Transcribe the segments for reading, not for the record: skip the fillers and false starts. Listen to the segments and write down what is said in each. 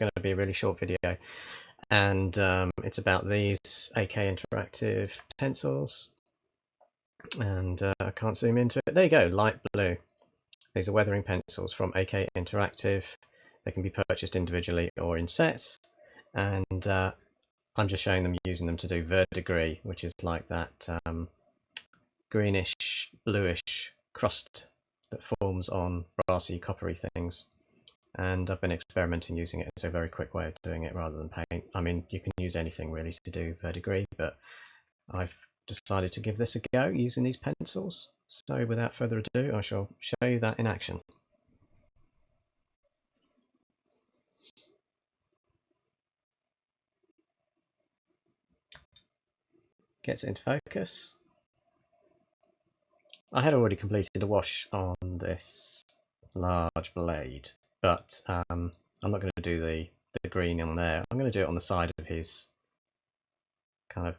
going to be a really short video, and it's about these AK Interactive pencils, and I can't zoom into it. There you go, light blue. These are weathering pencils from AK Interactive. They can be purchased individually or in sets, and I'm just showing them using them to do verdigris, which is like that greenish, bluish crust that forms on brassy, coppery things. And I've been experimenting using it as a very quick way of doing it rather than paint. I mean, you can use anything really to do verdigris, but I've decided to give this a go using these pencils. So without further ado, I shall show you that in action. Gets it into focus. I had already completed a wash on this large blade, but I'm not going to do the green on there. I'm going to do it on the side of his kind of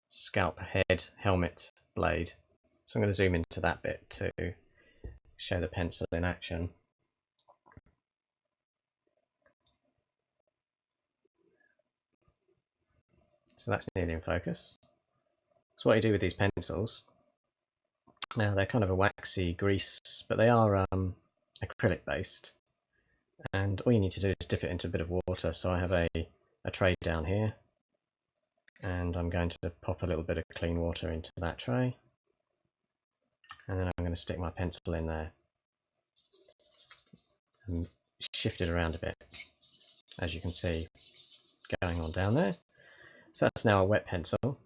scalp head helmet blade. So I'm going to zoom into that bit to show the pencil in action. So that's nearly in focus. So what you do with these pencils, now they're kind of a waxy grease, but they are acrylic based, and all you need to do is dip it into a bit of water. So I have a tray down here, and I'm going to pop a little bit of clean water into that tray, and then I'm going to stick my pencil in there and shift it around a bit, as you can see going on down there. So that's now a wet pencil,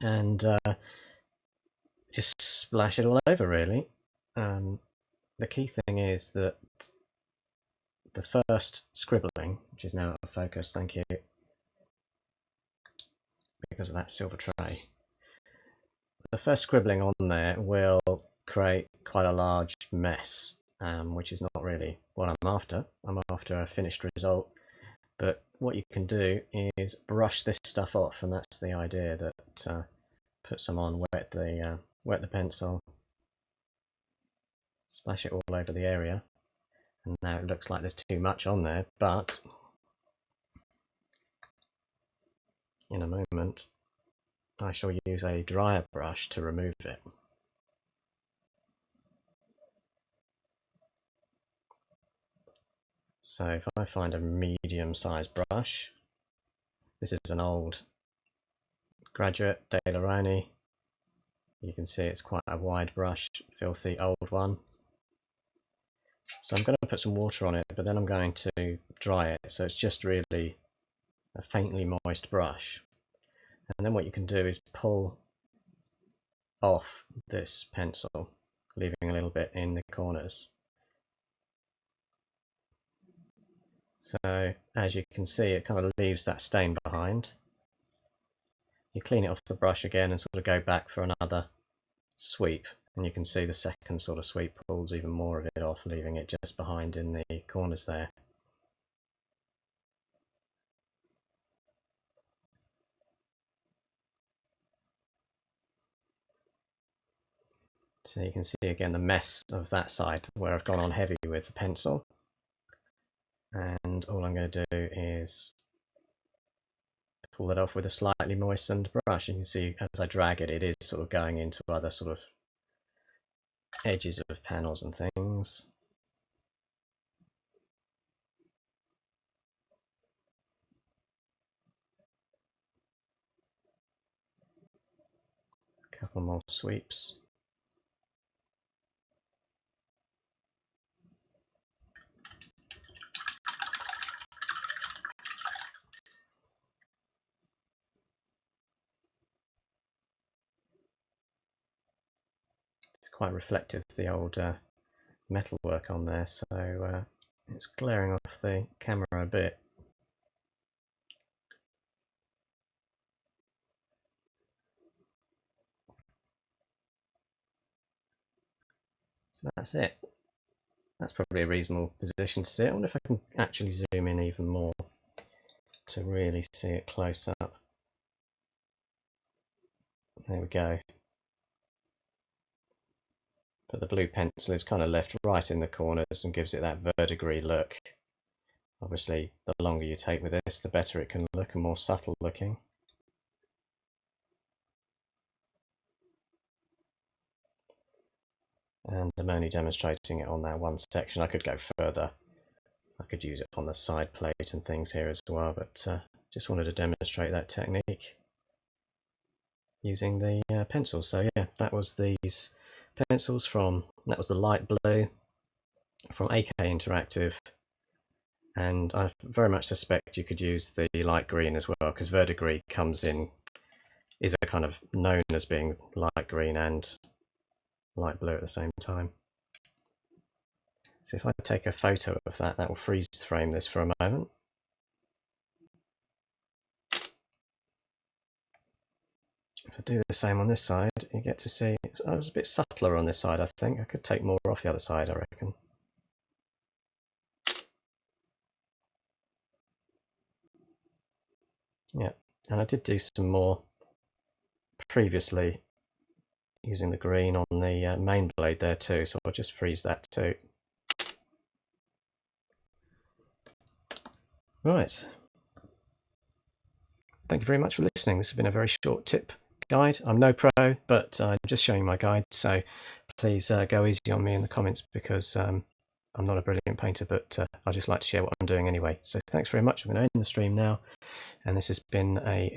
and just splash it all over really. The key thing is that the first scribbling, which is now out of focus, thank you, because of that silver tray, the first scribbling on there will create quite a large mess, which is not really what I'm after. I'm after a finished result. But what you can do is brush this stuff off, and that's the idea, that put some on, wet the pencil, splash it all over the area, and now it looks like there's too much on there, but in a moment I shall use a dryer brush to remove it. So if I find a medium-sized brush, this is an old Graduate De Lorani. You can see it's quite a wide brush, filthy old one. So I'm going to put some water on it, but then I'm going to dry it, so it's just really a faintly moist brush. And then what you can do is pull off this pencil, leaving a little bit in the corners. So as you can see, it kind of leaves that stain behind. You clean it off the brush again and sort of go back for another sweep, and you can see the second sort of sweep pulls even more of it off, leaving it just behind in the corners there. So you can see again the mess of that side where I've gone on heavy with the pencil, and all I'm going to do is pull it off with a slightly moistened brush. You can see as I drag it, it is sort of going into other sort of edges of panels and things. A couple more sweeps. It's quite reflective, the old metalwork on there, so it's glaring off the camera a bit. So that's it. That's probably a reasonable position to see it. I wonder if I can actually zoom in even more to really see it close up. There we go. But the blue pencil is kind of left right in the corners and gives it that verdigris look. Obviously, the longer you take with this, the better it can look and more subtle looking. And I'm only demonstrating it on that one section. I could go further. I could use it on the side plate and things here as well, but just wanted to demonstrate that technique using the pencils. So yeah, that was these pencils that was the light blue from AK Interactive, and I very much suspect you could use the light green as well, because Verdigris is a kind of known as being light green and light blue at the same time. So if I take a photo of that, that will freeze frame this for a moment. If I do the same on this side, you get to see, I was a bit subtler on this side, I think. I could take more off the other side, I reckon. Yeah, and I did do some more previously using the green on the main blade there too, so I'll just freeze that too. Right. Thank you very much for listening. This has been a very short tip guide. I'm no pro, but I'm just showing my guide, so please go easy on me in the comments, because I'm not a brilliant painter, but I just like to share what I'm doing anyway. So thanks very much. I'm going to end the stream now, and this has been a